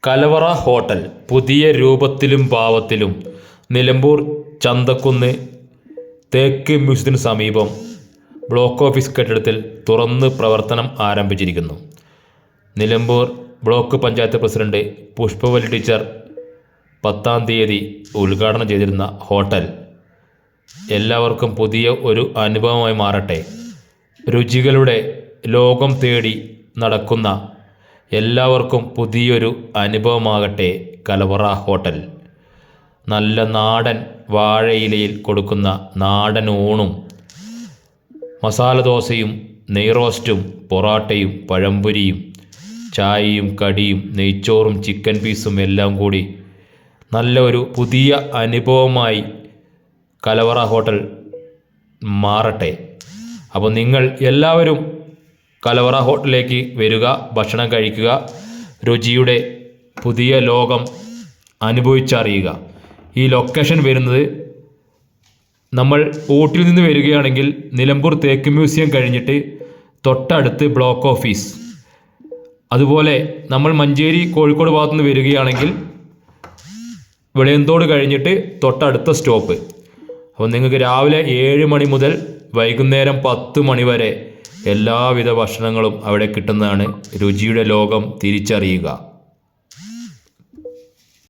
കലവറ ഹോട്ടൽ പുതിയ രൂപത്തിലും ഭാവത്തിലും നിലമ്പൂർ ചന്തക്കുന്ന് തേക്ക് മ്യൂസിയത്തിന് സമീപം ബ്ലോക്ക് ഓഫീസ് കെട്ടിടത്തിൽ തുറന്ന് പ്രവർത്തനം ആരംഭിച്ചിരിക്കുന്നു. Nilambur block panchayat president Pushpavalli teacher 10-ാം തീയതി ഉദ്ഘാടനം ചെയ്തിരുന്ന ഹോട്ടൽ എല്ലാവർക്കും പുതിയ ഒരു അനുഭവമായി മാറട്ടെ. രുചികളുടെ ലോകം തേടി നടക്കുന്ന എല്ലാവർക്കും പുതിയൊരു അനുഭവമാകട്ടെ കലവറ ഹോട്ടൽ. നല്ല നാടൻ വാഴയിലയിൽ കൊടുക്കുന്ന നാടൻ ഊണും മസാല ദോശയും നെയ്റോസ്റ്റും പൊറാട്ടയും പഴംപൊരിയും ചായയും കടിയും നെയ്ച്ചോറും ചിക്കൻ പീസും എല്ലാം കൂടി നല്ല ഒരു പുതിയ അനുഭവമായി കലവറ ഹോട്ടൽ മാറട്ടെ. അപ്പോൾ നിങ്ങൾ എല്ലാവരും കലവറ ഹോട്ടലിലേക്ക് വരിക, ഭക്ഷണം കഴിക്കുക, രുചിയുടെ പുതിയ ലോകം അനുഭവിച്ചറിയുക. ഈ ലൊക്കേഷൻ വരുന്നത് നമ്മൾ ഊട്ടിയിൽ നിന്ന് വരികയാണെങ്കിൽ നിലമ്പൂർ തേക്ക് മ്യൂസിയം കഴിഞ്ഞിട്ട് തൊട്ടടുത്ത് ബ്ലോക്ക് ഓഫീസ്, അതുപോലെ നമ്മൾ മഞ്ചേരി കോഴിക്കോട് ഭാഗത്തു നിന്ന് വരികയാണെങ്കിൽ വെളിയന്തോട് കഴിഞ്ഞിട്ട് തൊട്ടടുത്ത സ്റ്റോപ്പ്. അപ്പോൾ നിങ്ങൾക്ക് രാവിലെ 7 മണി മുതൽ വൈകുന്നേരം 10 മണി വരെ എല്ലാവിധ ഭക്ഷണങ്ങളും അവിടെ കിട്ടുന്നതാണ്. രുചിയുടെ ലോകം തിരിച്ചറിയുക.